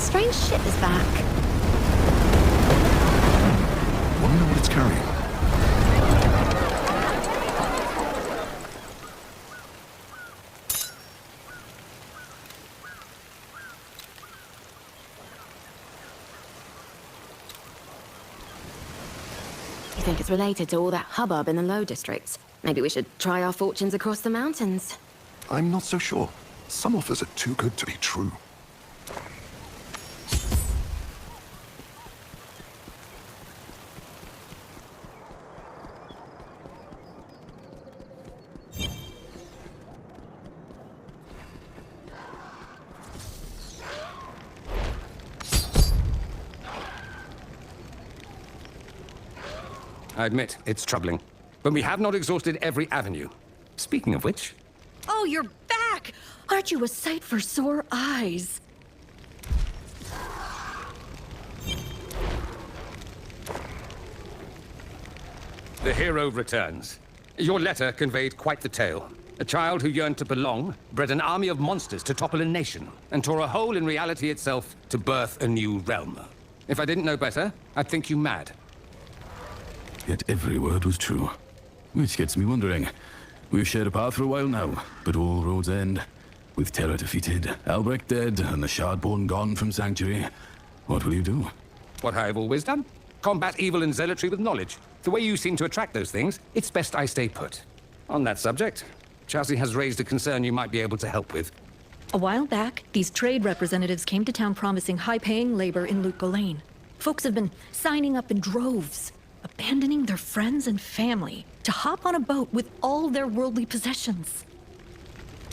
strange ship is back. Wonder what it's carrying. You think it's related to all that hubbub in the low districts? Maybe we should try our fortunes across the mountains. I'm not so sure. Some offers are too good to be true. I admit, it's troubling. But we have not exhausted every avenue. Speaking of which... Oh, you're back! Aren't you a sight for sore eyes? The hero returns. Your letter conveyed quite the tale. A child who yearned to belong, bred an army of monsters to topple a nation, and tore a hole in reality itself to birth a new realm. If I didn't know better, I'd think you mad. Yet every word was true. Which gets me wondering. We've shared a path for a while now, but all roads end. With Terra defeated, Albrecht dead, and the Shardborn gone from Sanctuary. What will you do? What I have always done. Combat evil and zealotry with knowledge. The way you seem to attract those things, it's best I stay put. On that subject, Chelsea has raised a concern you might be able to help with. A while back, these trade representatives came to town promising high-paying labor in Loot Ghislaine. Folks have been signing up in droves, abandoning their friends and family to hop on a boat with all their worldly possessions.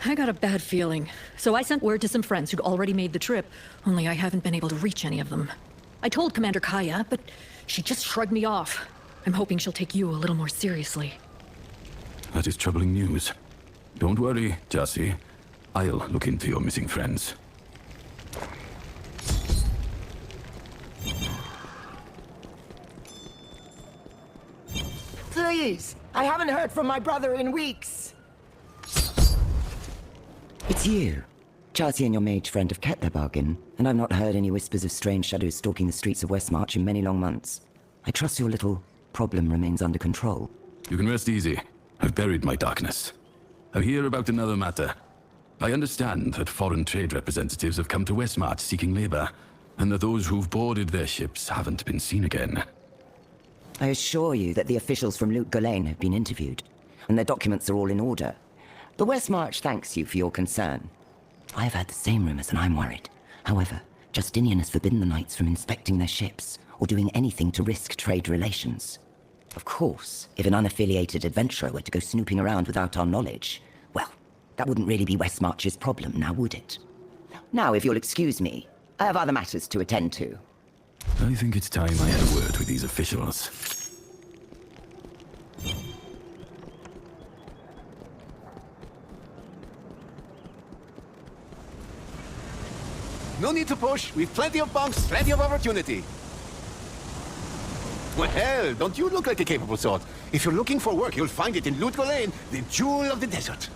I got a bad feeling, so I sent word to some friends who'd already made the trip, only I haven't been able to reach any of them. I told Commander Kaya, but she just shrugged me off. I'm hoping she'll take you a little more seriously. That is troubling news. Don't worry, Jassy. I'll look into your missing friends. Please, I haven't heard from my brother in weeks. It's you. Chelsea and your mage friend have kept their bargain, and I've not heard any whispers of strange shadows stalking the streets of Westmarch in many long months. I trust your little problem remains under control. You can rest easy. I've buried my darkness. I hear about another matter. I understand that foreign trade representatives have come to Westmarch seeking labor, and that those who've boarded their ships haven't been seen again. I assure you that the officials from Loot Ghislaine have been interviewed, and their documents are all in order. The Westmarch thanks you for your concern. I have heard the same rumors, and I'm worried. However, Justinian has forbidden the knights from inspecting their ships, or doing anything to risk trade relations. Of course, if an unaffiliated adventurer were to go snooping around without our knowledge, well, that wouldn't really be Westmarch's problem, now would it? Now, if you'll excuse me, I have other matters to attend to. I think it's time I had a word with these officials. No need to push. We've plenty of bunks, plenty of opportunity. Well, don't you look like a capable sort? If you're looking for work, you'll find it in Loot Ghislaine, the jewel of the desert.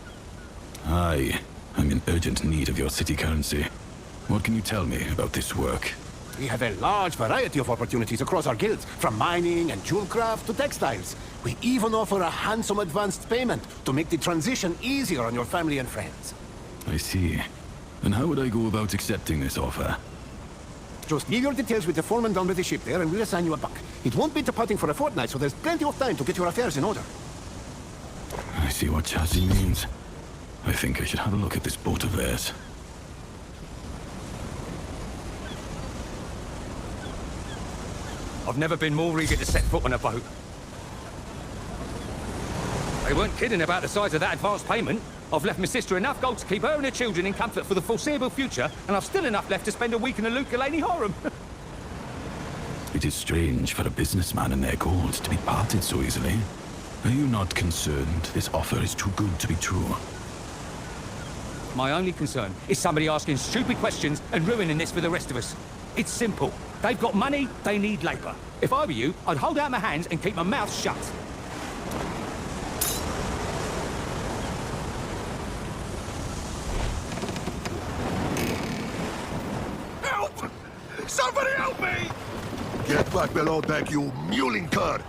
Aye, I'm in urgent need of your city currency. What can you tell me about this work? We have a large variety of opportunities across our guilds, from mining and jewel craft to textiles. We even offer a handsome advanced payment to make the transition easier on your family and friends. I see. And how would I go about accepting this offer? Just leave your details with the foreman down by the ship there, and we'll assign you a buck. It won't be departing for a fortnight, so there's plenty of time to get your affairs in order. I see what chassis means. I think I should have a look at this boat of theirs. I've never been more eager to set foot on a boat. They weren't kidding about the size of that advance payment. I've left my sister enough gold to keep her and her children in comfort for the foreseeable future, and I've still enough left to spend a week in a Loot Ghislaine harem. It is strange for a businessman and their gold to be parted so easily. Are you not concerned this offer is too good to be true? My only concern is somebody asking stupid questions and ruining this for the rest of us. It's simple. They've got money, they need labor. If I were you, I'd hold out my hands and keep my mouth shut. Somebody help me! Get back below deck, you mewling cur!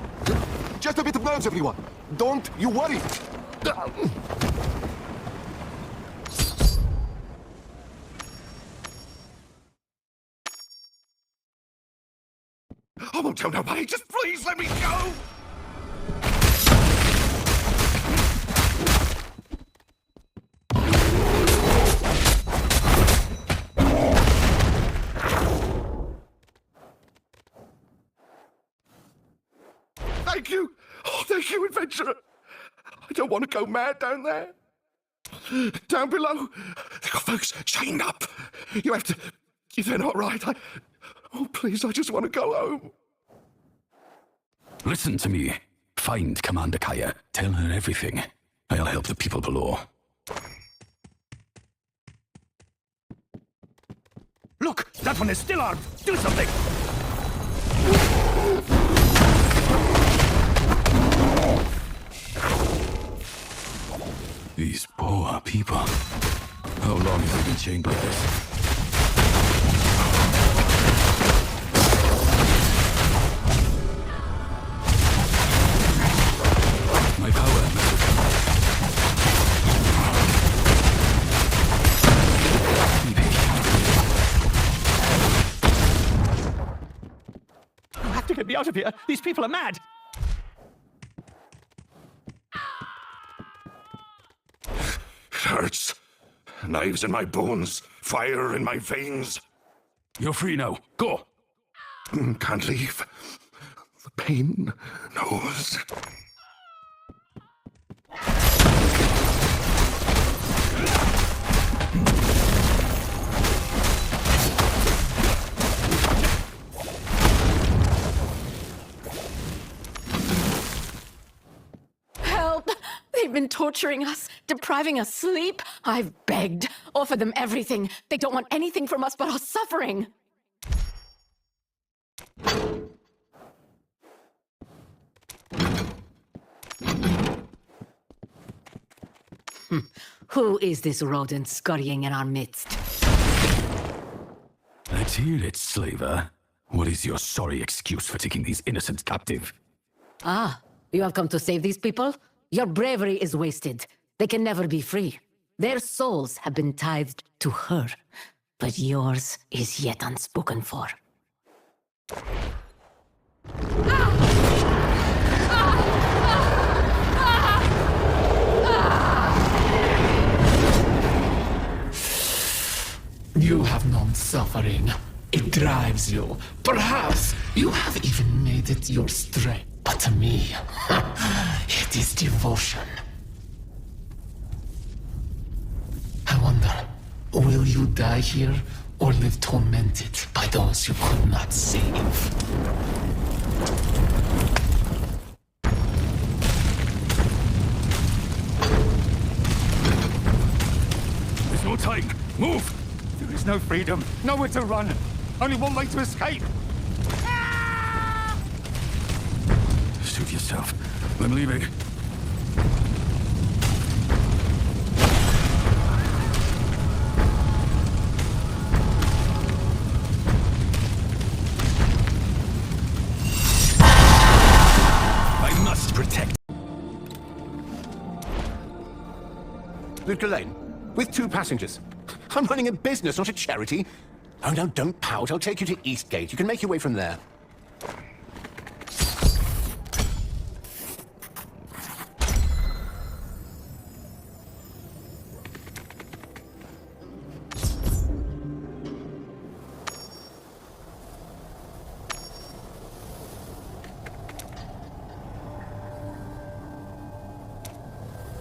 Just a bit of nerves, everyone. Don't you worry. I won't tell nobody. Just please let me go! Thank you. Oh, thank you, adventurer. I don't want to go mad down there. Down below, they've got folks chained up. You have to... They're not right. Oh, please, I just want to go home. Listen to me. Find Commander Kaya. Tell her everything. I'll help the people below. Look, that one is still armed. Do something. These poor people. How long have they been chained like this? My power. You have to get me out of here. These people are mad. It hurts. Knives in my bones, fire in my veins. You're free now. Go. Can't leave. The pain knows. Help! They've been torturing us, depriving us sleep. I've begged, offered them everything. They don't want anything from us but our suffering. Who is this rodent scurrying in our midst? Let's hear it, slaver. What is your sorry excuse for taking these innocents captive? Ah, you have come to save these people? Your bravery is wasted. They can never be free. Their souls have been tithed to her, but yours is yet unspoken for. You have known suffering. It drives you. Perhaps you have even made it your strength. But to me, it is devotion. I wonder, will you die here or live tormented by those you could not save? There's no time. Move! There is no freedom, nowhere to run. Only one way to escape. Suit yourself. I'm leaving. I must protect. Luke Lane, with 2 passengers. I'm running a business, not a charity. Oh, no, don't pout. I'll take you to Eastgate. You can make your way from there.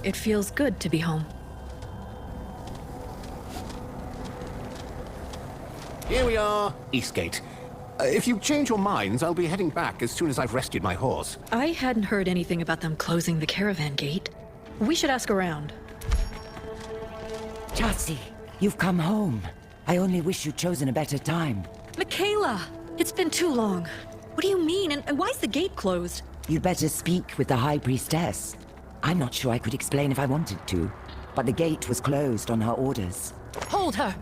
It feels good to be home. Here we are, Eastgate. If you change your minds, I'll be heading back as soon as I've rested my horse. I hadn't heard anything about them closing the caravan gate. We should ask around. Chelsea, you've come home. I only wish you'd chosen a better time. Michaela! It's been too long. What do you mean? And why is the gate closed? You'd better speak with the High Priestess. I'm not sure I could explain if I wanted to, but the gate was closed on her orders. Hold her!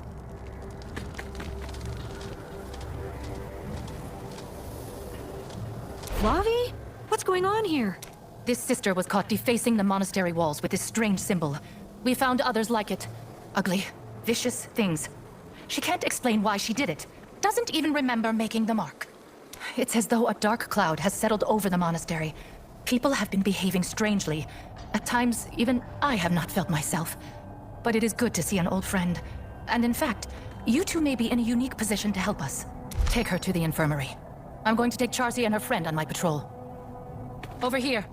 Flavi? What's going on here? This sister was caught defacing the monastery walls with this strange symbol. We found others like it. Ugly, vicious things. She can't explain why she did it. Doesn't even remember making the mark. It's as though a dark cloud has settled over the monastery. People have been behaving strangely. At times, even I have not felt myself. But it is good to see an old friend. And in fact, you two may be in a unique position to help us. Take her to the infirmary. I'm going to take Charcy and her friend on my patrol. Over here.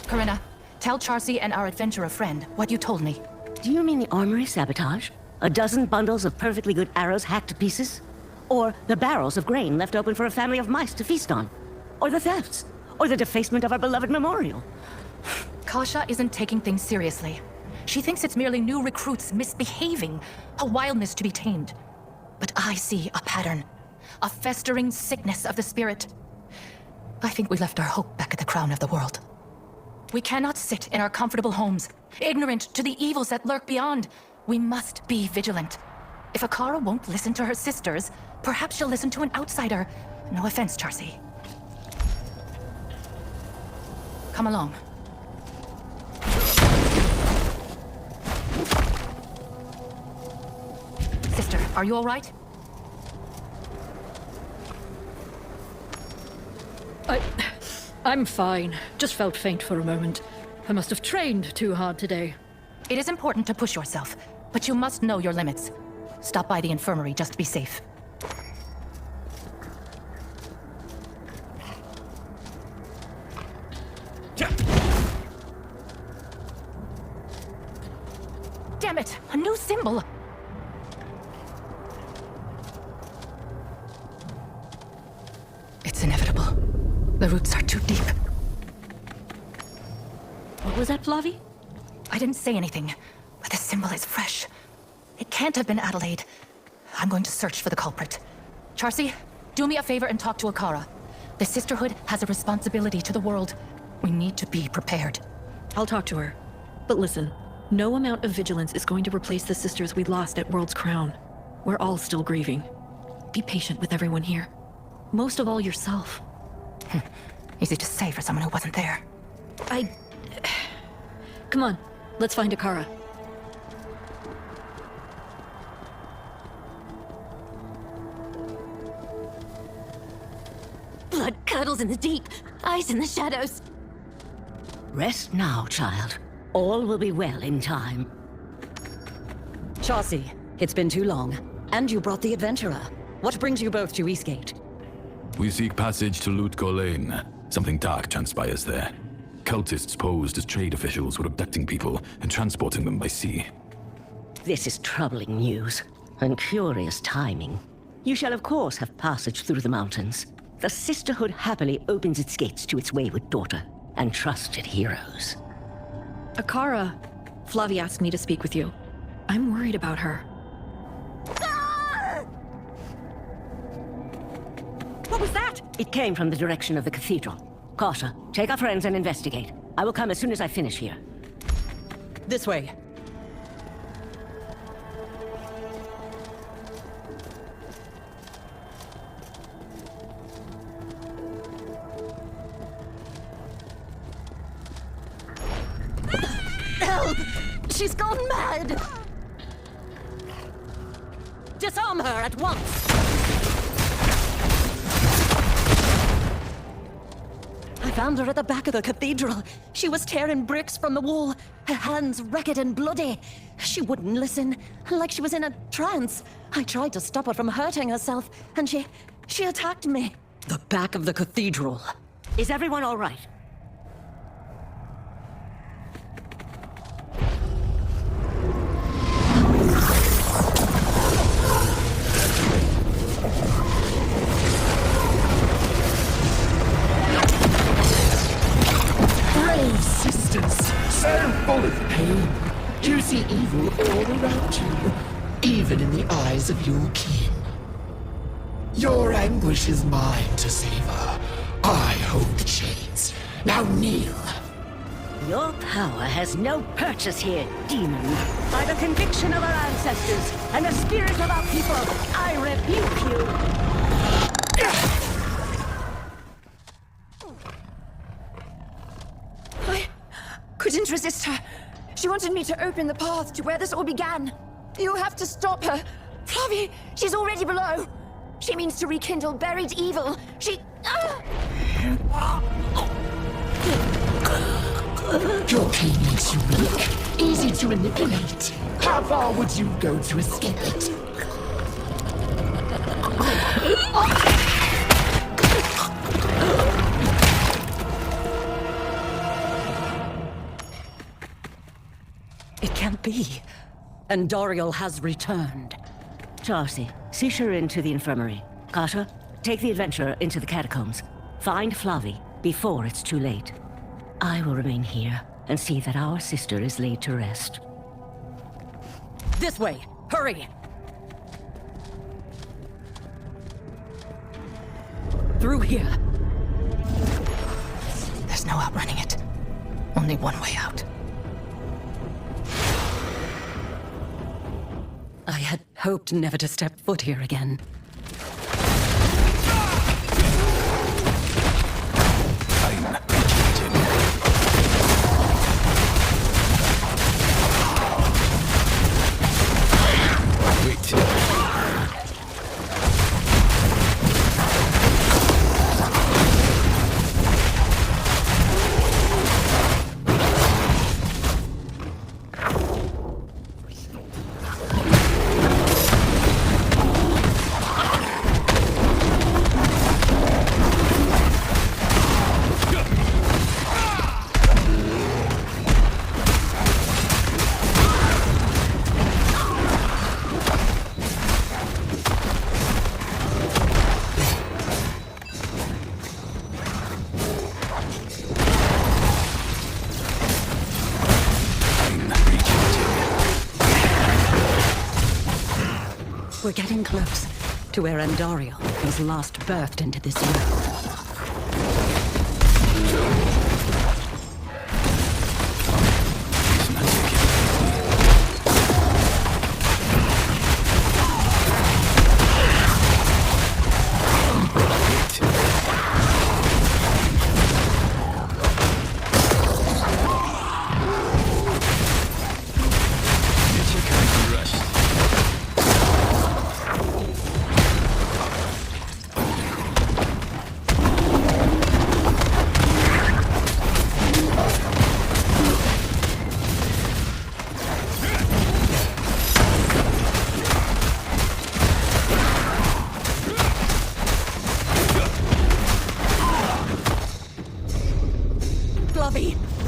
Corinna, tell Charcy and our adventurer friend what you told me. Do you mean the armory sabotage? A dozen bundles of perfectly good arrows hacked to pieces? Or the barrels of grain left open for a family of mice to feast on? Or the thefts? Or the defacement of our beloved memorial? Kasha isn't taking things seriously. She thinks it's merely new recruits misbehaving, a wildness to be tamed. But I see a pattern, a festering sickness of the spirit. I think we left our hope back at the crown of the world. We cannot sit in our comfortable homes, ignorant to the evils that lurk beyond. We must be vigilant. If Akara won't listen to her sisters, perhaps she'll listen to an outsider. No offense, Charcy. Come along. Sister, are you all right? I'm fine. Just felt faint for a moment. I must have trained too hard today. It is important to push yourself, but you must know your limits. Stop by the infirmary just to be safe. Damn it! A new symbol! It's inevitable. The roots are too deep. What was that, Flavi? I didn't say anything, but the symbol is fresh. It can't have been Adelaide. I'm going to search for the culprit. Charcy, do me a favor and talk to Akara. The Sisterhood has a responsibility to the world. We need to be prepared. I'll talk to her. But listen, no amount of vigilance is going to replace the sisters we lost at World's Crown. We're all still grieving. Be patient with everyone here. Most of all, yourself. Easy to say for someone who wasn't there. Come on, let's find Akara. Blood curdles in the deep, eyes in the shadows. Rest now, child. All will be well in time. Charcy, it's been too long. And you brought the adventurer. What brings you both to Eastgate? We seek passage to Lutko Lane. Something dark transpires there. Cultists posed as trade officials were abducting people and transporting them by sea. This is troubling news, and curious timing. You shall of course have passage through the mountains. The Sisterhood happily opens its gates to its wayward daughter and trusted heroes. Akara, Flavi asked me to speak with you. I'm worried about her. What was that? It came from the direction of the cathedral. Kasha, take our friends and investigate. I will come as soon as I finish here. This way. Help! She's gone mad! Disarm her at once! I found her at the back of the cathedral. She was tearing bricks from the wall, her hands ragged and bloody. She wouldn't listen, like she was in a trance. I tried to stop her from hurting herself, and she attacked me. The back of the cathedral. Is everyone all right? Brave sisters, so full of pain. You see evil all around you, even in the eyes of your kin. Your anguish is mine to savor. I hold the chains. Now kneel. Your power has no purchase here, demon. By the conviction of our ancestors and the spirit of our people, I rebuke you. I couldn't resist her. She wanted me to open the path to where this all began. You have to stop her. Flavi, she's already below. She means to rekindle buried evil. She... Your pain makes you weak, easy to manipulate. How far would you go to escape it? It can't be. Andariel has returned. Darcy, see her into the infirmary. Carter, take the adventurer into the catacombs. Find Flavi before it's too late. I will remain here and see that our sister is laid to rest. This way! Hurry! Through here. There's no outrunning it. Only one way out. I had hoped never to step foot here again. We're getting close to where Andariel was last birthed into this world.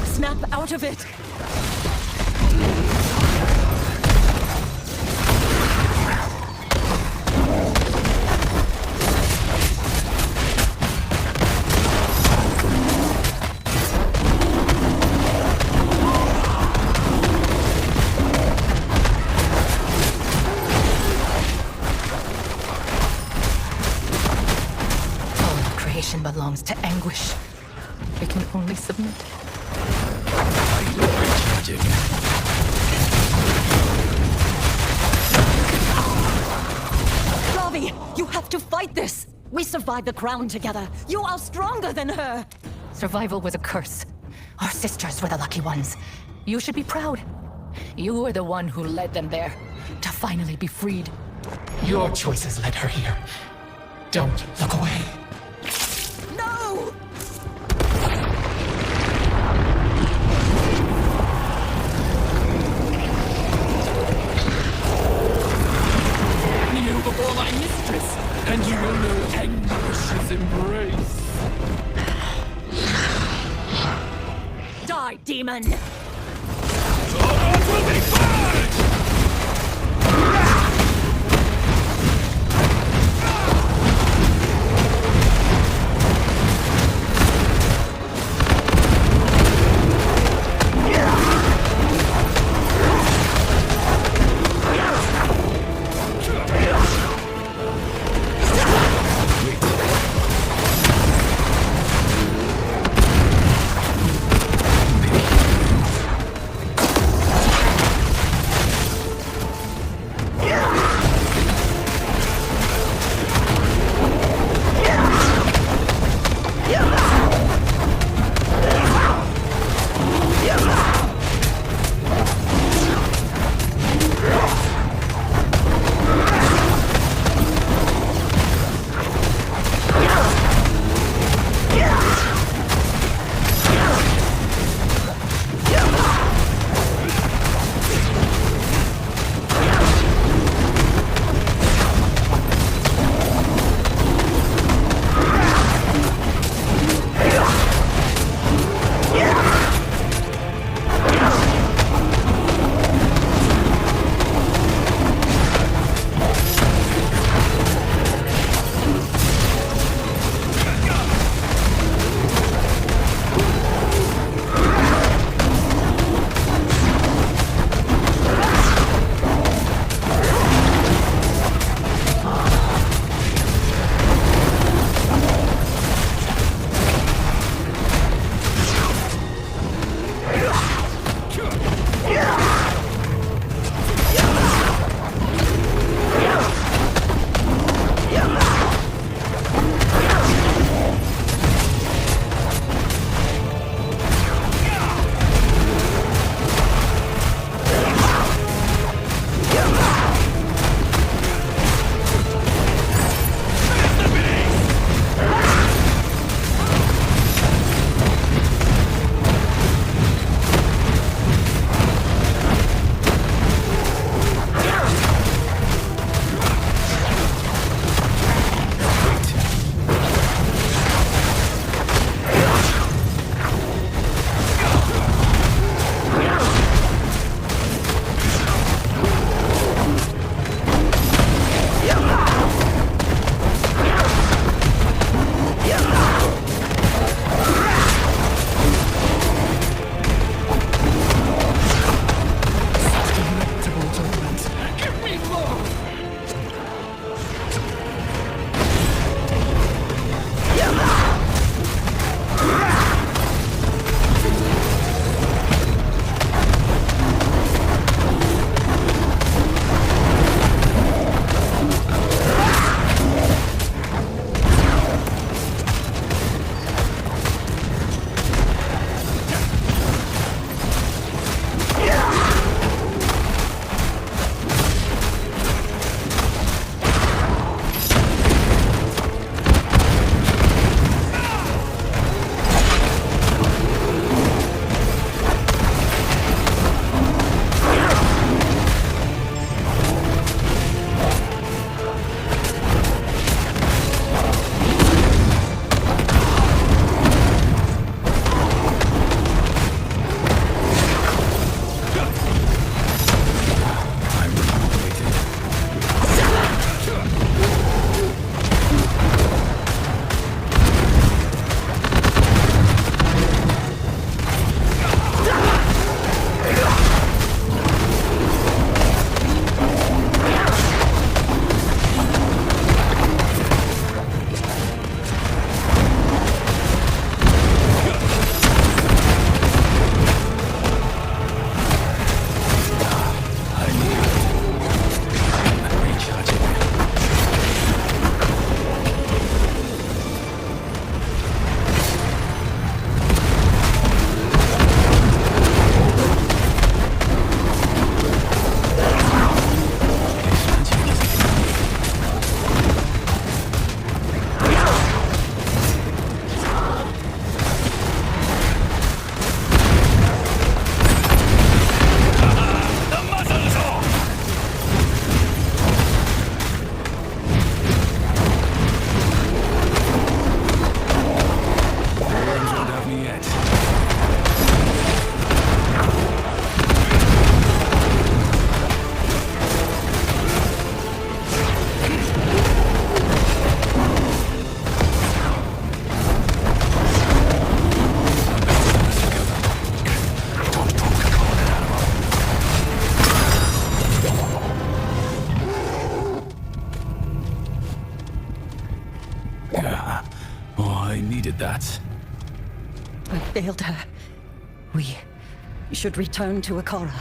Snap out of it! All of creation belongs to anguish. We can only submit. Flavi, you have to fight this! We survived the crown together. You are stronger than her! Survival was a curse. Our sisters were the lucky ones. You should be proud. You were the one who led them there, to finally be freed. Your choices led her here. Don't look away. No! Kneel before my mistress, and you will know anguish's embrace. Die, demon! Someone will be fine! I failed her. We should return to Akara.